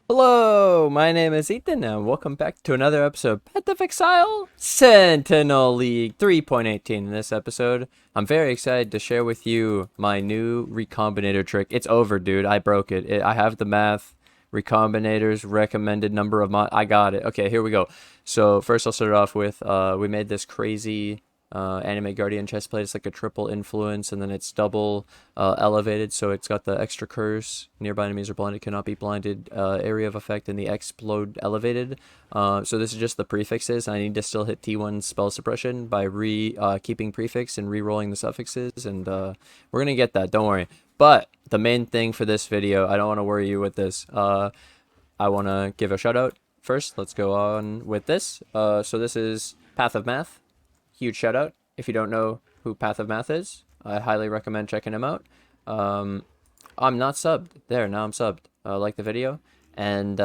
Hello, my name is Ethan, and welcome back to another episode of Path of Exile Sentinel League 3.18. In this episode, I'm very excited to share with you my new Recombinator trick. It's over, dude. I broke it. I have the math. Recombinators, recommended number of I got it. Okay, here we go. So first I'll start off with, we made this crazy anime guardian chestplate. It's like a triple influence, and then it's double elevated, so it's got the extra curse, nearby enemies are blinded, cannot be blinded, area of effect, and the explode elevated. So this is just the prefixes. I need to still hit T1 spell suppression by keeping prefix and re-rolling the suffixes, and we're gonna get that, don't worry. But the main thing for this video, I don't want to worry you with this, I want to give a shout out first. Let's go on with this. So this is Path of Math. Huge shout out. If you don't know who Path of Math is, I highly recommend checking him out. I'm not subbed. There, now I'm subbed. Like the video. And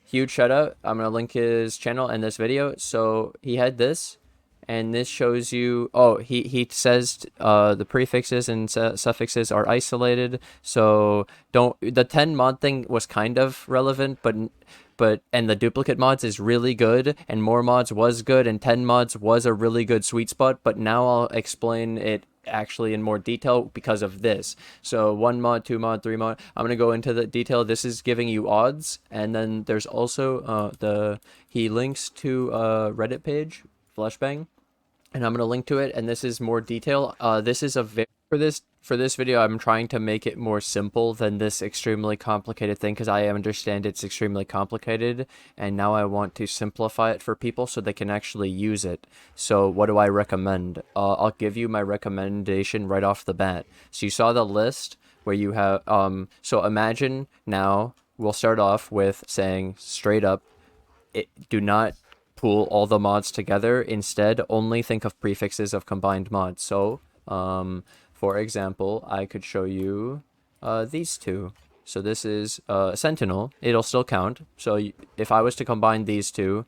huge shout out. I'm going to link his channel in this video. So he had this, and this shows you, oh, he says the prefixes and suffixes are isolated, so the 10 mod thing was kind of relevant, and the duplicate mods is really good, and more mods was good, and 10 mods was a really good sweet spot, but now I'll explain it actually in more detail because of this. So 1 mod, 2 mod, 3 mod, I'm going to go into the detail. This is giving you odds, and then there's also he links to a Reddit page, Fleshbang, and I'm going to link to it, and this is more detail. This is for this video, I'm trying to make it more simple than this extremely complicated thing, because I understand it's extremely complicated, and now I want to simplify it for people so they can actually use it. So what do I recommend? I'll give you my recommendation right off the bat. So you saw the list where you have, so imagine now, we'll start off with saying straight up, do not pool all the mods together. Instead, only think of prefixes of combined mods. So, for example, I could show you these two. So this is Sentinel. It'll still count. So if I was to combine these two,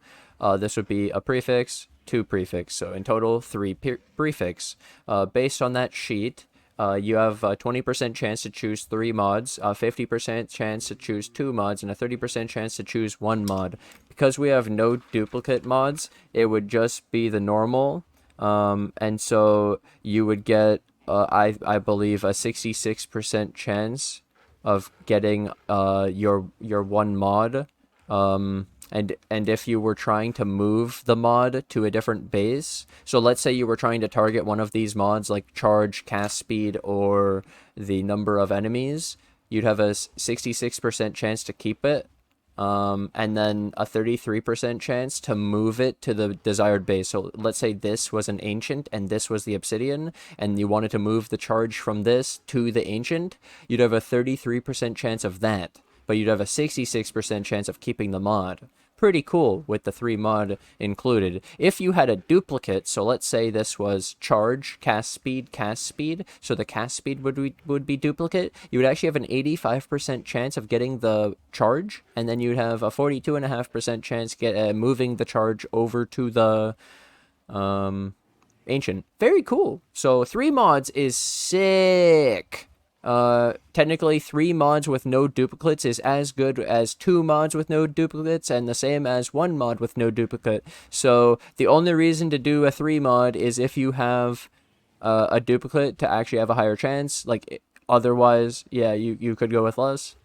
this would be a prefix, 2 prefix. So in total, 3 prefix. Based on that sheet, you have a 20% chance to choose 3 mods, a 50% chance to choose 2 mods, and a 30% chance to choose 1 mod. Because we have no duplicate mods, it would just be the normal, and so you would get, I believe, a 66% chance of getting your 1 mod, and if you were trying to move the mod to a different base, so let's say you were trying to target one of these mods like charge, cast speed, or the number of enemies, you'd have a 66% chance to keep it, and then a 33% chance to move it to the desired base. So let's say this was an ancient and this was the obsidian, and you wanted to move the charge from this to the ancient, you'd have a 33% chance of that, but you'd have a 66% chance of keeping the mod. Pretty cool with the 3 mod included. If you had a duplicate, so let's say this was charge, cast speed, so the cast speed would be duplicate, you would actually have an 85% chance of getting the charge, and then you'd have a 42.5% chance moving the charge over to the ancient. Very cool. So 3 mods is sick. Technically 3 mods with no duplicates is as good as 2 mods with no duplicates, and the same as 1 mod with no duplicate. So the only reason to do a 3 mod is if you have a duplicate to actually have a higher chance. Like, otherwise, yeah, you could go with less.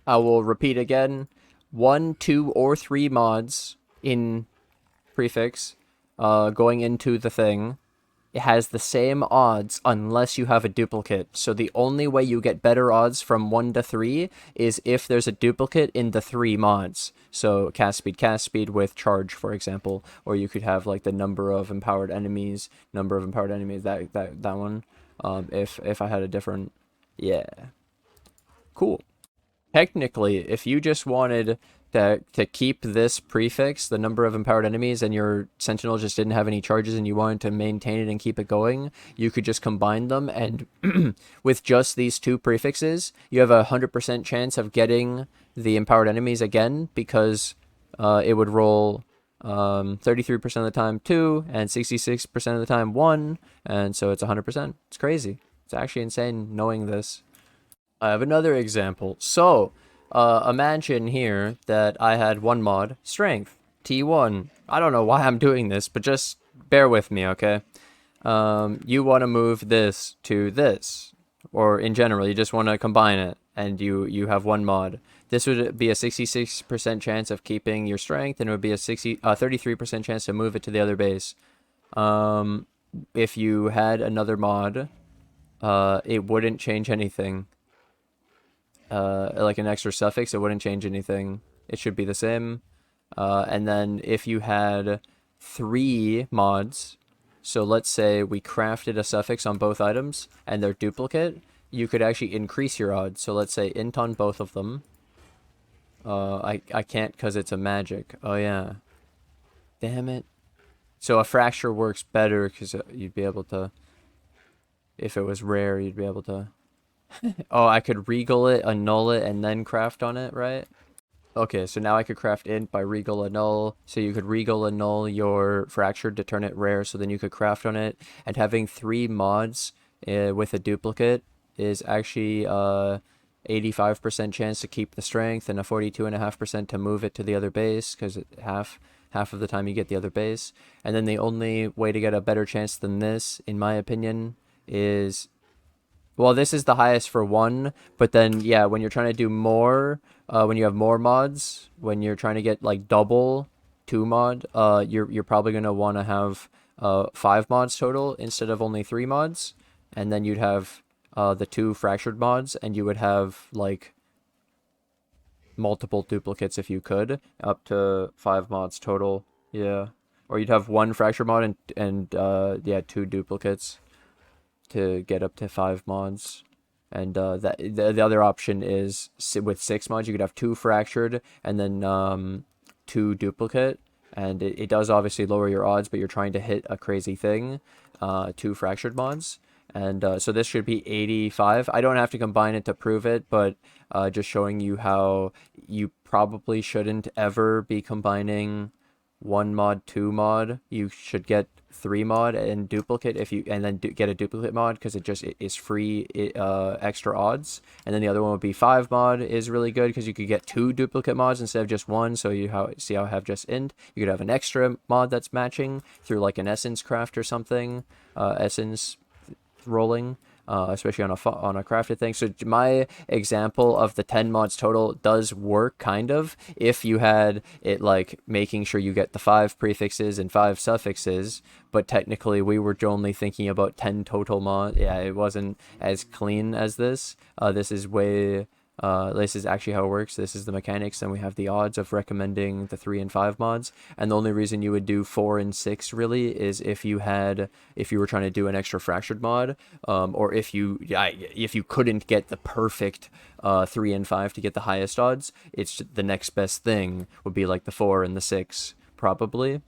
I will repeat again. 1, 2, or 3 mods in prefix going into the thing, it has the same odds unless you have a duplicate. So the only way you get better odds from 1 to 3 is if there's a duplicate in the 3 mods. So cast speed with charge, for example, or you could have like the number of empowered enemies, that one. If I had a different, yeah, cool. Technically, if you just wanted to keep this prefix, the number of empowered enemies, and your sentinel just didn't have any charges and you wanted to maintain it and keep it going, you could just combine them, and with just these 2 prefixes, you have a 100% chance of getting the empowered enemies again, because it would roll 33% of the time 2 and 66% of the time 1, and so it's 100%. It's crazy. It's actually insane knowing this. I have another example. So, Imagine here that I had one mod, strength, T1. I don't know why I'm doing this, but just bear with me, okay? You want to move this to this, or in general, you just want to combine it, and you have one mod. This would be a 66% chance of keeping your strength, and it would be a 33% chance to move it to the other base. If you had another mod, it wouldn't change anything. Like an extra suffix, it wouldn't change anything. It should be the same. And then if you had 3 mods, so let's say we crafted a suffix on both items and they're duplicate, you could actually increase your odds. So let's say int on both of them. I can't because it's a magic. Oh yeah. Damn it. So a fracture works better because you'd be able to, if it was rare, you'd be able to. Oh, I could regal it, annul it, and then craft on it, right? Okay, so now I could craft int by regal annul. So you could regal annul your fractured to turn it rare, so then you could craft on it. And having 3 mods with a duplicate is actually 85% chance to keep the strength and a 42.5% to move it to the other base, because half of the time you get the other base. And then the only way to get a better chance than this, in my opinion, is, well, this is the highest for 1, but then, yeah, when you're trying to do more, when you have more mods, when you're trying to get, like, double 2 mod, you're probably going to want to have 5 mods total instead of only 3 mods, and then you'd have the 2 fractured mods, and you would have, like, multiple duplicates if you could, up to 5 mods total, yeah. Or you'd have 1 fracture mod and yeah, 2 duplicates to get up to 5 mods. And that the other option is with 6 mods, you could have 2 fractured and then 2 duplicate. And it does obviously lower your odds, but you're trying to hit a crazy thing. 2 fractured mods. And so this should be 85. I don't have to combine it to prove it, but just showing you how you probably shouldn't ever be combining 1 mod, 2 mod. You should get 3 mod and duplicate if you, and then get a duplicate mod, because it is free extra odds. And then the other one would be 5 mod is really good because you could get 2 duplicate mods instead of just 1. So see how I have just int. You could have an extra mod that's matching through like an essence craft or something. Essence rolling, especially on a crafted thing. So my example of the 10 mods total does work kind of if you had it like making sure you get the 5 prefixes and 5 suffixes, but technically we were only thinking about 10 total mods. Yeah, it wasn't as clean as this. This is actually how it works. This is the mechanics, and we have the odds of recommending the 3 and 5 mods. And the only reason you would do 4 and 6 really is if you were trying to do an extra fractured mod, or if you couldn't get the perfect 3 and 5 to get the highest odds. It's the next best thing would be like the 4 and the 6 probably,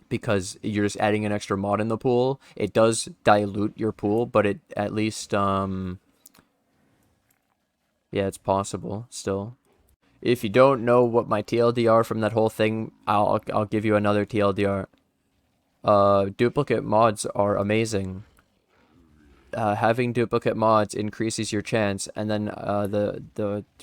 because you're just adding an extra mod in the pool. It does dilute your pool, but it at least yeah, it's possible still. If you don't know what my TLDR from that whole thing, I'll give you another TLDR. Duplicate mods are amazing. Having duplicate mods increases your chance, and then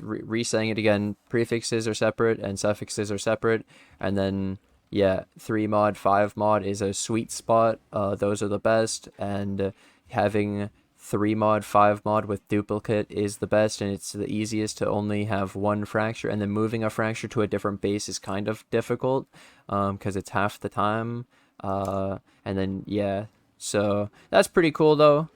re-saying it again, prefixes are separate and suffixes are separate, and then yeah, 3 mod, 5 mod is a sweet spot. Those are the best, and having 3 mod, 5 mod with duplicate is the best, and it's the easiest to only have 1 fracture, and then moving a fracture to a different base is kind of difficult, because it's half the time, and then yeah, so that's pretty cool though.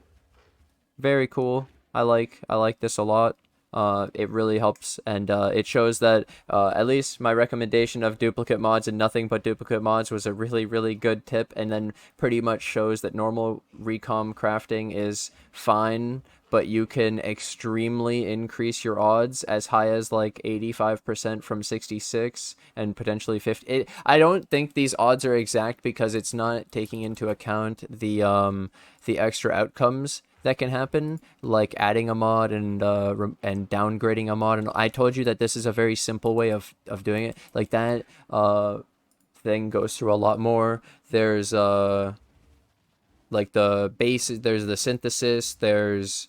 Very cool. I like this a lot. It really helps, and it shows that at least my recommendation of duplicate mods and nothing but duplicate mods was a really, really good tip, and then pretty much shows that normal recom crafting is fine, but you can extremely increase your odds as high as like 85% from 66 and potentially 50. I don't think these odds are exact because it's not taking into account the extra outcomes that can happen, like adding a mod and downgrading a mod. And I told you that this is a very simple way of doing it. Like that thing goes through a lot more. There's like the base, there's the synthesis, there's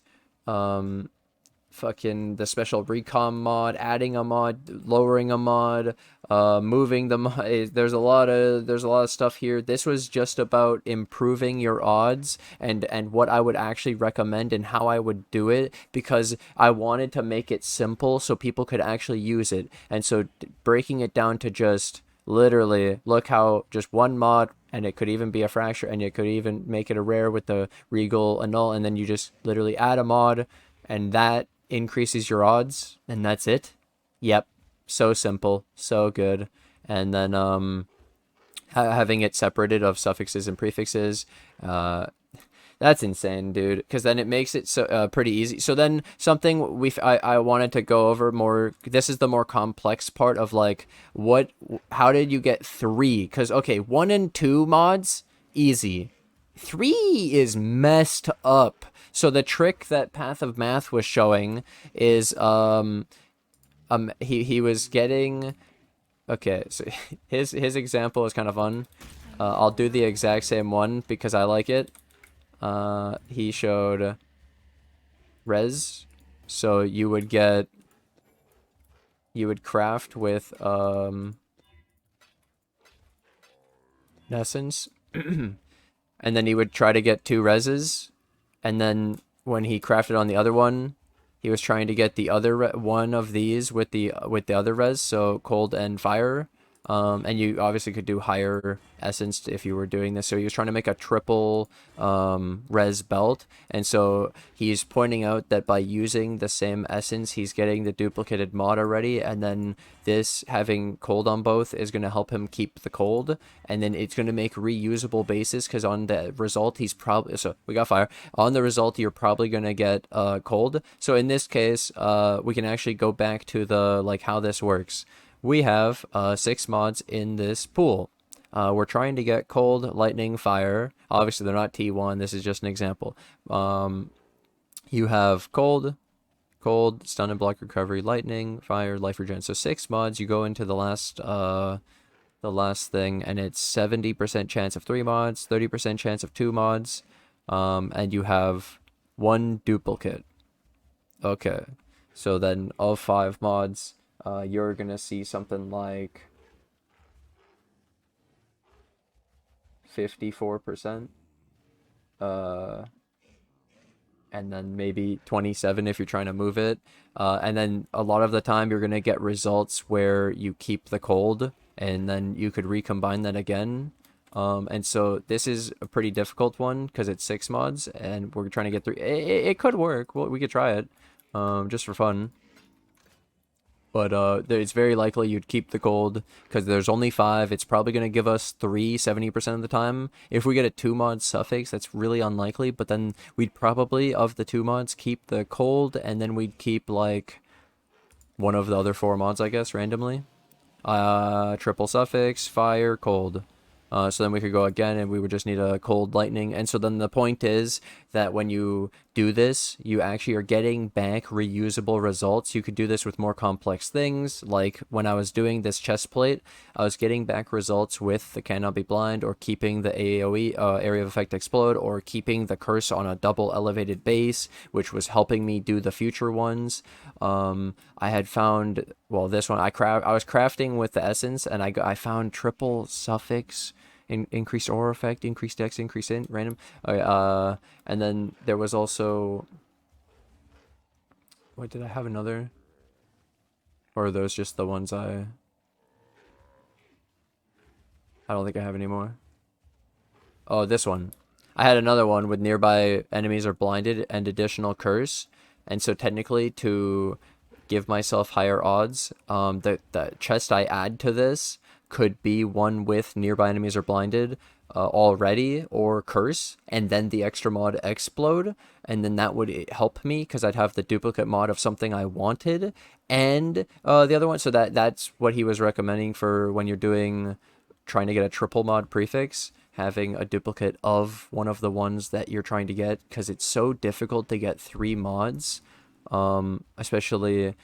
fucking the special recom mod, adding a mod, lowering a mod, moving the mod. There's a lot of stuff here. This was just about improving your odds and what I would actually recommend and how I would do it, because I wanted to make it simple so people could actually use it. And so breaking it down to just literally look how just one mod, and it could even be a fracture, and you could even make it a rare with the regal annul, and then you just literally add a mod and that increases your odds, and that's it. Yep, so simple, so good. And then having it separated of suffixes and prefixes, uh that's insane, dude. Because then it makes it so pretty easy. So then something I wanted to go over more. This is the more complex part of like how did you get three? Because okay, 1 and 2 mods easy. 3 is messed up. So the trick that Path of Math was showing is he was getting, okay, so his example is kind of fun. I'll do the exact same one because I like it. He showed res, so you would craft with essence, and then he would try to get 2 reses, and then when he crafted on the other one, he was trying to get the other one of these with the other res, so cold and fire. And you obviously could do higher essence if you were doing this. So he was trying to make a triple res belt. And so he's pointing out that by using the same essence, he's getting the duplicated mod already. And then this having cold on both is going to help him keep the cold. And then it's going to make reusable bases, because on the result, he's probably, so we got fire. On the result, you're probably going to get cold. So in this case, we can actually go back to the, like, how this works. We have 6 mods in this pool. We're trying to get cold, lightning, fire. Obviously, they're not T1. This is just an example. You have cold, stun and block recovery, lightning, fire, life regen. So 6 mods. You go into the last thing, and it's 70% chance of 3 mods, 30% chance of 2 mods, and you have 1 duplicate. Okay, so then of 5 mods, you're gonna see something like 54%, and then maybe 27 if you're trying to move it. And then a lot of the time you're gonna get results where you keep the cold, and then you could recombine that again. And so this is a pretty difficult one because it's 6 mods, and we're trying to get 3. It could work. Well, we could try it, just for fun. But it's very likely you'd keep the gold because there's only 5. It's probably going to give us 3 70% of the time. If we get a 2 mod suffix, that's really unlikely. But then we'd probably, of the 2 mods, keep the cold, and then we'd keep like one of the other 4 mods, I guess, randomly. Triple suffix, fire, cold. So then we could go again, and we would just need a cold lightning. And so then the point is that when you do this, you actually are getting back reusable results. You could do this with more complex things. Like when I was doing this chest plate, I was getting back results with the Cannot Be Blind, or keeping the AoE, area of effect explode, or keeping the curse on a double elevated base, which was helping me do the future ones. I had found, well, this one, I was crafting with the essence, and I found triple suffix, increased aura effect, increased dex, increased in random. And then there was also, wait, did I have another? Or are those just the ones I don't think I have anymore. Oh, this one. I had another one with nearby enemies are blinded and additional curse. And so technically, to give myself higher odds, the chest I add to this could be one with nearby enemies are blinded already, or curse, and then the extra mod explode, and then that would help me because I'd have the duplicate mod of something I wanted, and the other one. So that's what he was recommending for when you're trying to get a triple mod prefix, having a duplicate of one of the ones that you're trying to get, because it's so difficult to get 3 mods, especially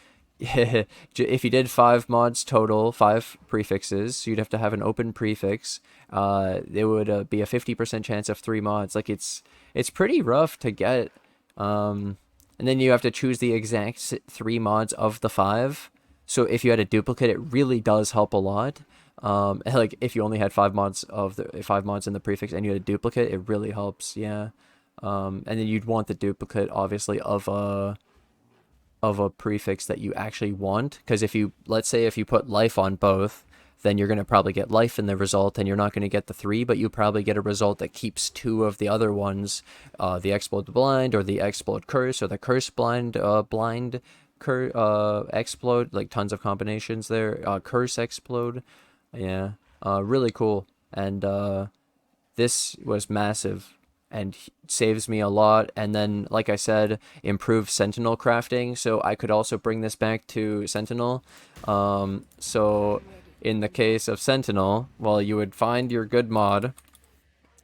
if you did 5 mods total, 5 prefixes, so you'd have to have an open prefix. It would be a 50% chance of 3 mods. Like it's pretty rough to get. and then you have to choose the exact 3 mods of the 5. So if you had a duplicate, it really does help a lot. Like if you only had 5 mods in the prefix and you had a duplicate, it really helps. Yeah. And then you'd want the duplicate, obviously, of a prefix that you actually want, because if you, let's say, if you put life on both, then you're going to probably get life in the result, and you're not going to get the 3, but you probably get a result that keeps 2 of the other ones, the explode blind, or the explode curse, or the curse blind, explode, like tons of combinations there, curse explode. Yeah, really cool. And this was massive and saves me a lot. And then, like I said, improve Sentinel crafting, so I could also bring this back to Sentinel. So in the case of Sentinel, well, you would find your good mod.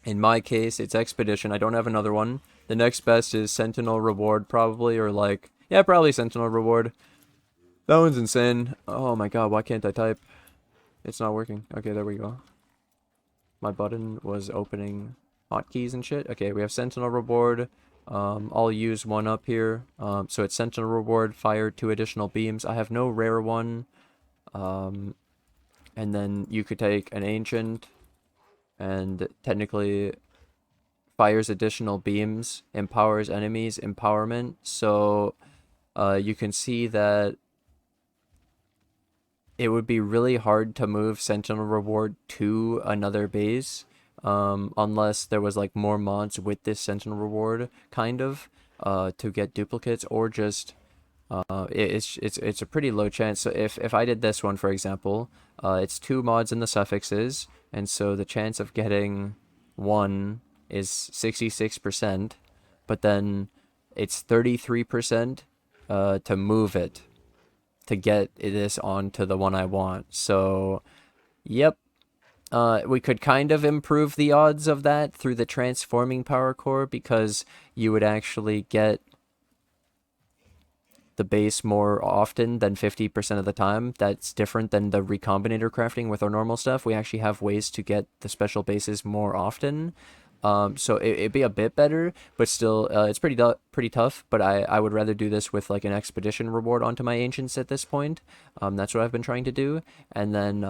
In my case, it's Expedition. I don't have another one. The next best is Sentinel Reward, probably, or like, yeah, probably Sentinel Reward. That one's insane. Oh my god, why can't I type? It's not working. Okay, there we go. My button was opening hotkeys and shit. Okay, we have Sentinel Reward. I'll use one up here. So it's Sentinel Reward, fire 2 additional beams. I have no rare one. And then you could take an Ancient, and technically fires additional beams, empowers enemies, empowerment. So you can see that it would be really hard to move Sentinel Reward to another base, unless there was like more mods with this Sentinel Reward, kind of, to get duplicates, or just it's a pretty low chance. So if I did this one, for example, it's 2 mods in the suffixes, and so the chance of getting 1 is 66%, but then it's 33% to move it, to get this onto the one I want. So, yep. We could kind of improve the odds of that through the transforming power core, because you would actually get the base more often than 50% of the time. That's different than the recombinator crafting with our normal stuff. We actually have ways to get the special bases more often. So it'd be a bit better, but still, it's pretty tough. But I would rather do this with like an expedition reward onto my ancients at this point. That's what I've been trying to do. And then,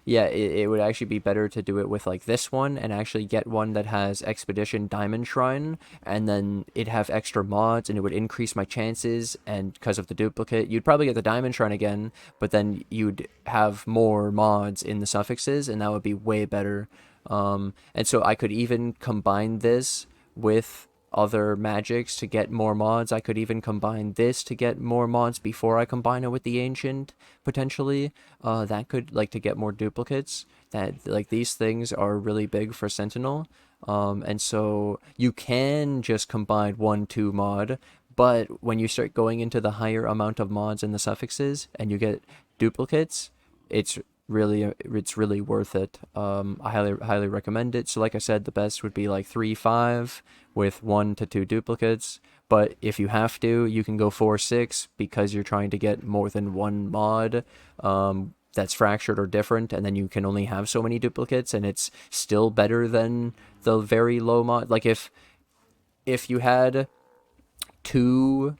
yeah, it would actually be better to do it with like this one, and actually get one that has expedition diamond shrine, and then it'd have extra mods, and it would increase my chances. And because of the duplicate, you'd probably get the diamond shrine again, but then you'd have more mods in the suffixes, and that would be way better. And so I could even combine this with other magics to get more mods. I could even combine this to get more mods before I combine it with the ancient, potentially. That could, like, to get more duplicates. That, like, these things are really big for Sentinel. And so you can just combine 1-2 mod, but when you start going into the higher amount of mods in the suffixes and you get duplicates, it's really worth it. I highly recommend it. So like I said, the best would be like 3-5 with 1 to 2 duplicates, but if you have to, you can go 4-6 because you're trying to get more than 1 mod that's fractured or different, and then you can only have so many duplicates, and it's still better than the very low mod. Like if you had 2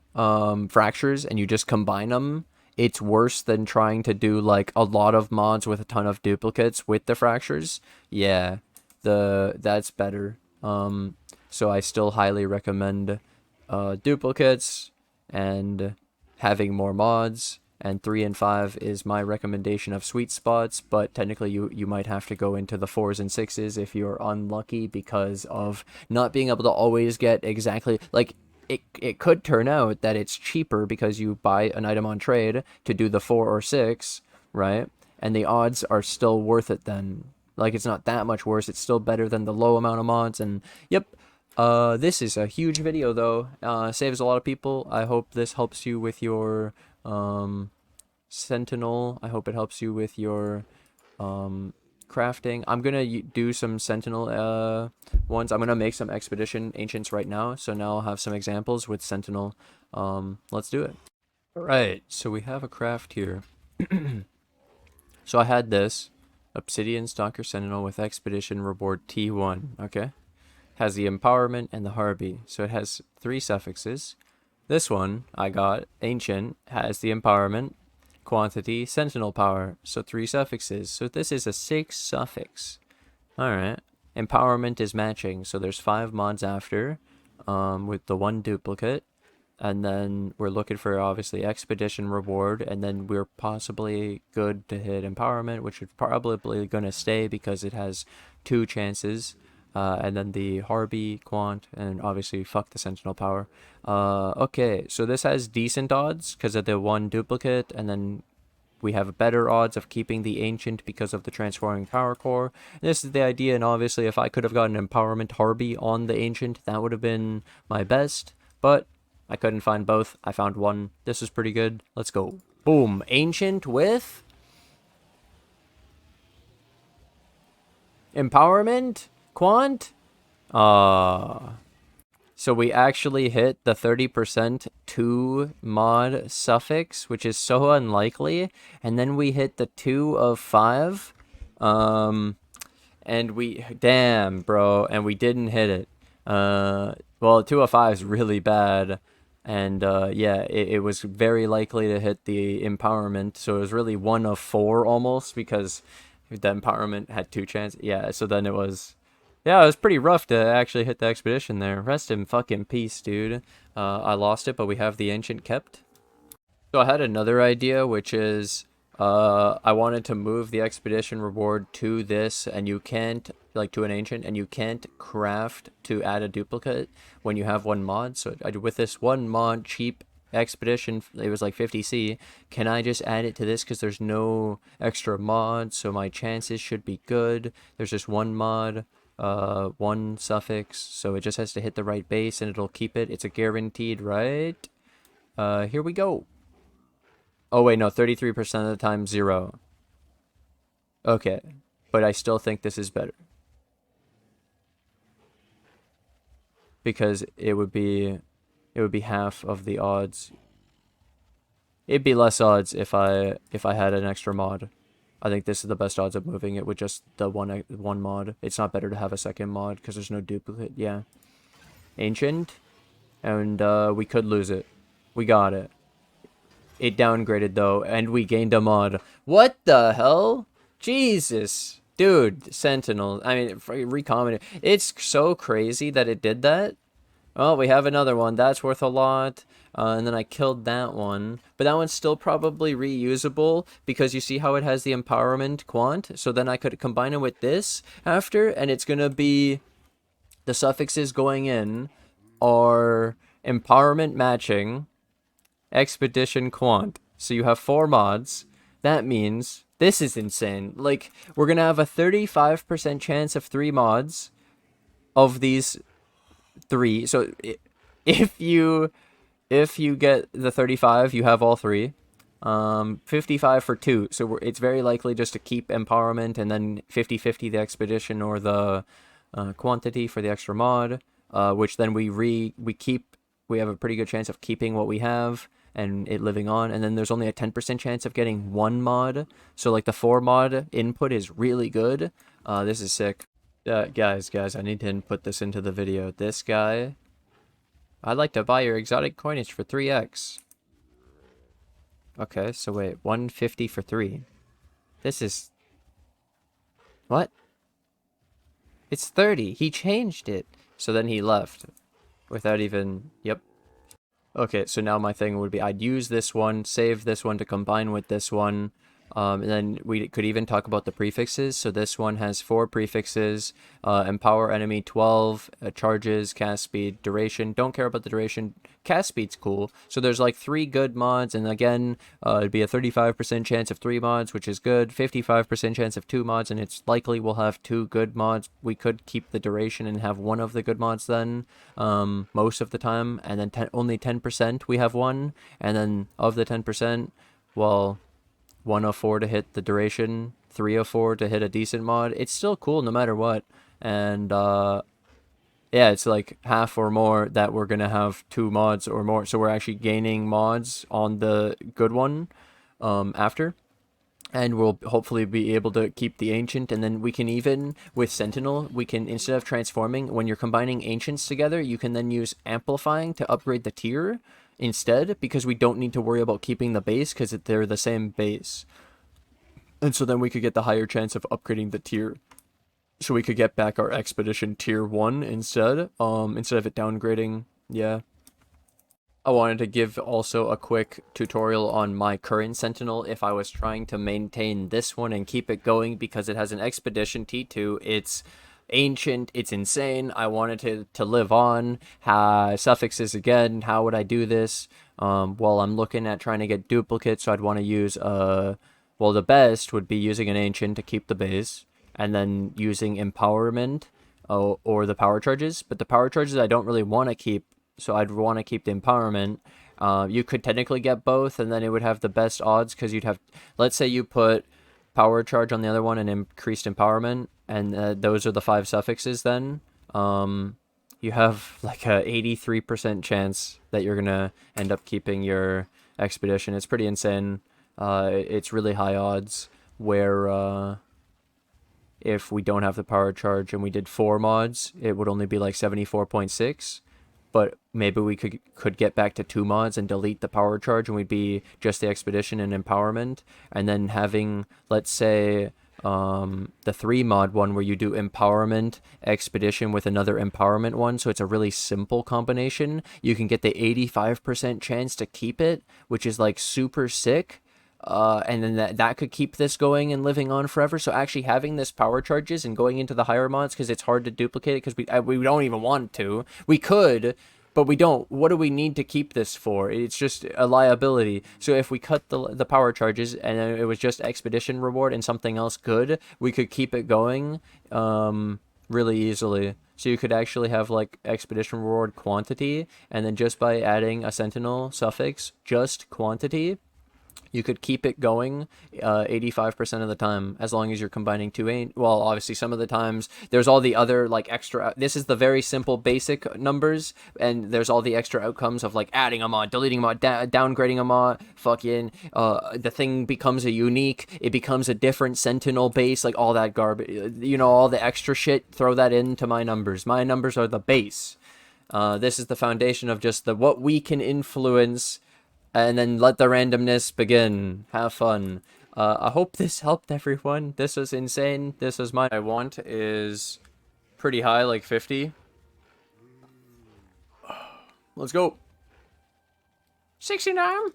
fractures and you just combine them, it's worse than trying to do like a lot of mods with a ton of duplicates with the fractures. Yeah, that's better. So I still highly recommend duplicates and having more mods. And 3 and 5 is my recommendation of sweet spots, but technically you might have to go into the 4s and 6s if you're unlucky, because of not being able to always get exactly, like, it could turn out that it's cheaper because you buy an item on trade to do the 4 or 6, right? And the odds are still worth it then. Like, it's not that much worse. It's still better than the low amount of mods. And yep, this is a huge video though. Saves a lot of people. I hope this helps you with your Sentinel. I hope it helps you with your crafting. I'm gonna do some Sentinel ones. I'm gonna make some Expedition Ancients right now, so now I'll have some examples with Sentinel. Let's do it. Alright, so we have a craft here. So I had this Obsidian Stalker Sentinel with Expedition Reward T1, okay? Has the empowerment and the Harpy. So it has 3 suffixes. This one I got, Ancient, has the empowerment, quantity, sentinel power. So 3 suffixes. So this is a 6 suffix. Alright. Empowerment is matching. So there's 5 mods after, with the 1 duplicate. And then we're looking for obviously expedition reward, and then we're possibly good to hit empowerment, which is probably gonna stay because it has 2 chances. And then the Harby, Quant, and obviously fuck the Sentinel power. Okay, so this has decent odds because of the 1 duplicate, and then we have better odds of keeping the Ancient because of the transforming power core. This is the idea, and obviously if I could have gotten empowerment Harby on the Ancient, that would have been my best, but I couldn't find both. I found one. This is pretty good. Let's go. Boom. Ancient with empowerment? Quant? So we actually hit the 30% 2 mod suffix, which is so unlikely. And then we hit the 2 of 5. And we, damn, bro. And we didn't hit it. Well, 2 of 5 is really bad. And yeah, it was very likely to hit the empowerment. So it was really 1 of 4 almost because the empowerment had 2 chances. Yeah, so then it was... Yeah, it was pretty rough to actually hit the expedition there. Rest in fucking peace, dude. I lost it, but we have the Ancient kept. So I had another idea, which is I wanted to move the expedition reward to this, and you can't, like to an Ancient, and you can't craft to add a duplicate when you have 1 mod. So with this 1 mod, cheap expedition, it was like 50C, can I just add it to this because there's no extra mod, so my chances should be good. There's just 1 mod. 1 suffix, so it just has to hit the right base and it'll keep it. It's a guaranteed, right? Here we go. Oh wait, no, 33% of the time 0. Okay, but I still think this is better because it would be half of the odds. It'd be less odds if I had an extra mod. I think this is the best odds of moving it with just the one mod. It's not better to have a second mod because there's no duplicate. Yeah. Ancient. And we could lose it. We got it. It downgraded though, and we gained a mod. What the hell? Jesus. Dude, Sentinel. I mean, recommented. It's so crazy that it did that. Oh, we have another one. That's worth a lot. And then I killed that one. But that one's still probably reusable because you see how it has the empowerment quant? So then I could combine it with this after, and it's going to be the suffixes going in are empowerment matching, expedition quant. So you have 4 mods. That means this is insane. Like, we're going to have a 35% chance of 3 mods of these 3. So if you get the 35, you have all 3. 55 for 2. So it's very likely just to keep empowerment and then 50-50 the expedition or the quantity for the extra mod, which then we have a pretty good chance of keeping what we have and it living on. And then there's only a 10% chance of getting 1 mod. So like the 4 mod input is really good. This is sick. Guys, I need to input this into the video. This guy, I'd like to buy your exotic coinage for 3x. Okay, so wait, 150 for 3. This is... What? It's 30. He changed it. So then he left. Without even... Yep. Okay, so now my thing would be I'd use this one, save this one to combine with this one. And then we could even talk about the prefixes. So this one has 4 prefixes, empower enemy 12, charges, cast speed, duration. Don't care about the duration. Cast speed's cool. So there's like 3 good mods. And again, it'd be a 35% chance of 3 mods, which is good. 55% chance of 2 mods. And it's likely we'll have 2 good mods. We could keep the duration and have 1 of the good mods then, most of the time. And then only 10% we have 1. And then of the 10%, well... 104 to hit the duration, 304 to hit a decent mod. It's still cool no matter what. And yeah, it's like half or more that we're gonna have 2 mods or more. So we're actually gaining mods on the good one after. And we'll hopefully be able to keep the Ancient. And then we can even, with Sentinel, we can, instead of transforming, when you're combining Ancients together, you can then use Amplifying to upgrade the tier. instead, because we don't need to worry about keeping the base because they're the same base. And so then we could get the higher chance of upgrading the tier. So we could get back our expedition tier 1 instead of it downgrading. Yeah. I wanted to give also a quick tutorial on my current Sentinel if I was trying to maintain this one and keep it going, because it has an Expedition T2. It's ancient, it's insane. I wanted to live on. Suffixes again, how would I do this? Well, I'm looking at trying to get duplicates, so I'd want to use well, the best would be using an ancient to keep the base, and then using empowerment or the power charges. But the power charges I don't really want to keep, so I'd want to keep the empowerment. You could technically get both, and then it would have the best odds, because you'd have, let's say you put power charge on the other one and increased empowerment, and those are the 5 suffixes, then you have like a 83% chance that you're gonna end up keeping your expedition. It's pretty insane. It's really high odds, where if we don't have the power charge and we did 4 mods, it would only be like 74.6. But maybe we could get back to 2 mods and delete the power charge, and we'd be just the expedition and empowerment. And then having, let's say, the 3 mod one where you do empowerment, expedition with another empowerment one. So it's a really simple combination. You can get the 85% chance to keep it, which is like super sick. And then that could keep this going and living on forever. So actually having this power charges and going into the higher mods, because it's hard to duplicate it, because we don't even want to. We could, but we don't. What do we need to keep this for? It's just a liability. So if we cut the power charges and it was just expedition reward and something else good, we could keep it going really easily. So you could actually have like expedition reward quantity, and then just by adding a sentinel suffix, just quantity, you could keep it going 85% of the time, as long as you're combining 2 well, obviously some of the times there's all the other like extra, this is the very simple basic numbers, and there's all the extra outcomes of like adding a mod, deleting a mod, downgrading a mod, fucking the thing becomes a unique, it becomes a different sentinel base, like all that garbage, you know, all the extra shit, throw that into my numbers. My numbers are the base. This is the foundation of just what we can influence, and then let the randomness begin. Have fun. I hope this helped everyone. This was insane. This was mine. I want is pretty high, like 50. Let's go. 69.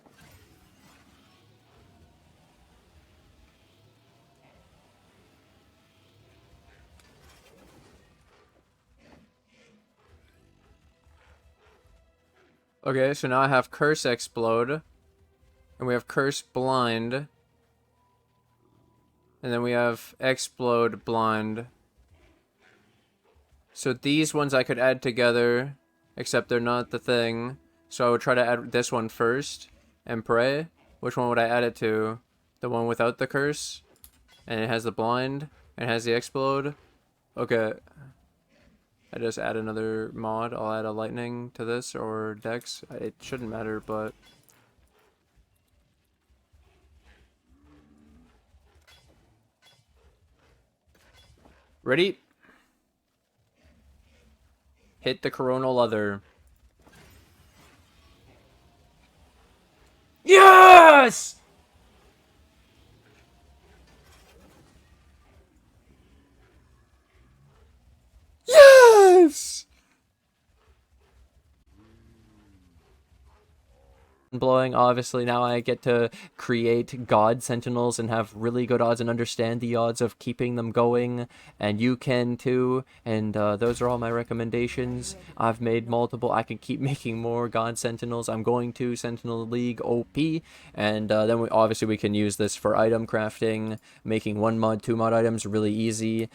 Okay, so now I have Curse Explode, and we have Curse Blind, and then we have Explode Blind. So these ones I could add together, except they're not the thing. So I would try to add this one first and pray. Which one would I add it to? The one without the curse, and it has the blind, and it has the explode. Okay. I just add another mod. I'll add a lightning to this, or dex. It shouldn't matter, but ready? Hit the coronal leather. Yes! Yes! Blowing, obviously now I get to create god sentinels and have really good odds and understand the odds of keeping them going, and you can too, and those are all my recommendations. I've made multiple, I can keep making more god sentinels. I'm going to Sentinel League OP, and then we can use this for item crafting, making 1 mod 2 mod items really easy.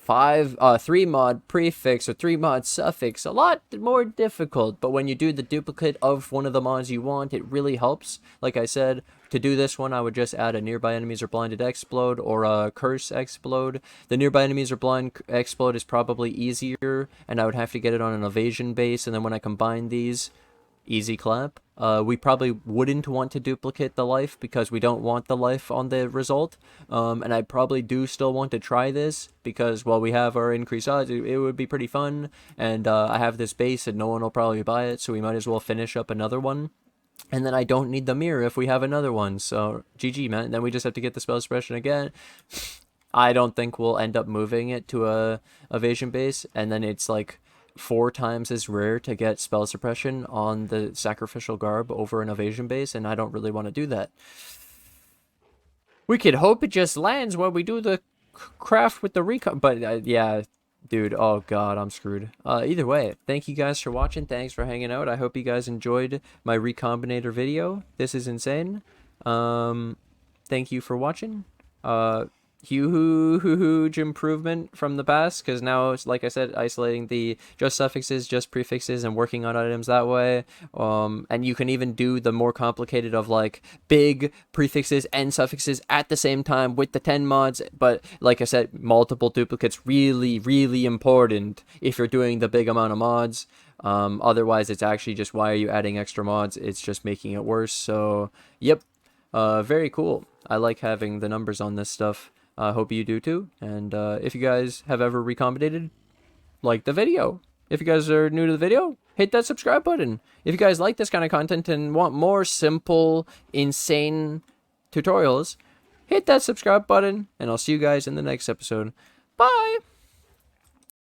3 mod prefix or 3 mod suffix, a lot more difficult, but when you do the duplicate of one of the mods you want, it really helps. Like I said, to do this one, I would just add a nearby enemies or blinded explode or a curse explode. The nearby enemies or blind explode is probably easier, and I would have to get it on an evasion base, and then when I combine these, easy clap. We probably wouldn't want to duplicate the life because we don't want the life on the result. And I probably do still want to try this because while we have our increased odds, it would be pretty fun. And I have this base and no one will probably buy it, so we might as well finish up another one. And then I don't need the mirror if we have another one. So GG, man. Then we just have to get the spell suppression again. I don't think we'll end up moving it to a evasion base, and then it's like 4 times as rare to get spell suppression on the sacrificial garb over an evasion base, and I don't really want to do that. We could hope it just lands when we do the craft with the recon, but yeah, dude, oh god, I'm screwed. Either way, thank you guys for watching. Thanks for hanging out. I hope you guys enjoyed my Recombinator video. This is insane. Thank you for watching. Huge improvement from the past, because now it's, like I said, isolating the just suffixes, just prefixes, and working on items that way. And you can even do the more complicated of like big prefixes and suffixes at the same time with the 10 mods. But like I said, multiple duplicates really important if you're doing the big amount of mods. Otherwise it's actually just, why are you adding extra mods? It's just making it worse. So yep, very cool. I like having the numbers on this stuff. I hope you do too. And if you guys have ever recombinated, like the video. If you guys are new to the video, hit that subscribe button. If you guys like this kind of content and want more simple, insane tutorials, hit that subscribe button. And I'll see you guys in the next episode. Bye!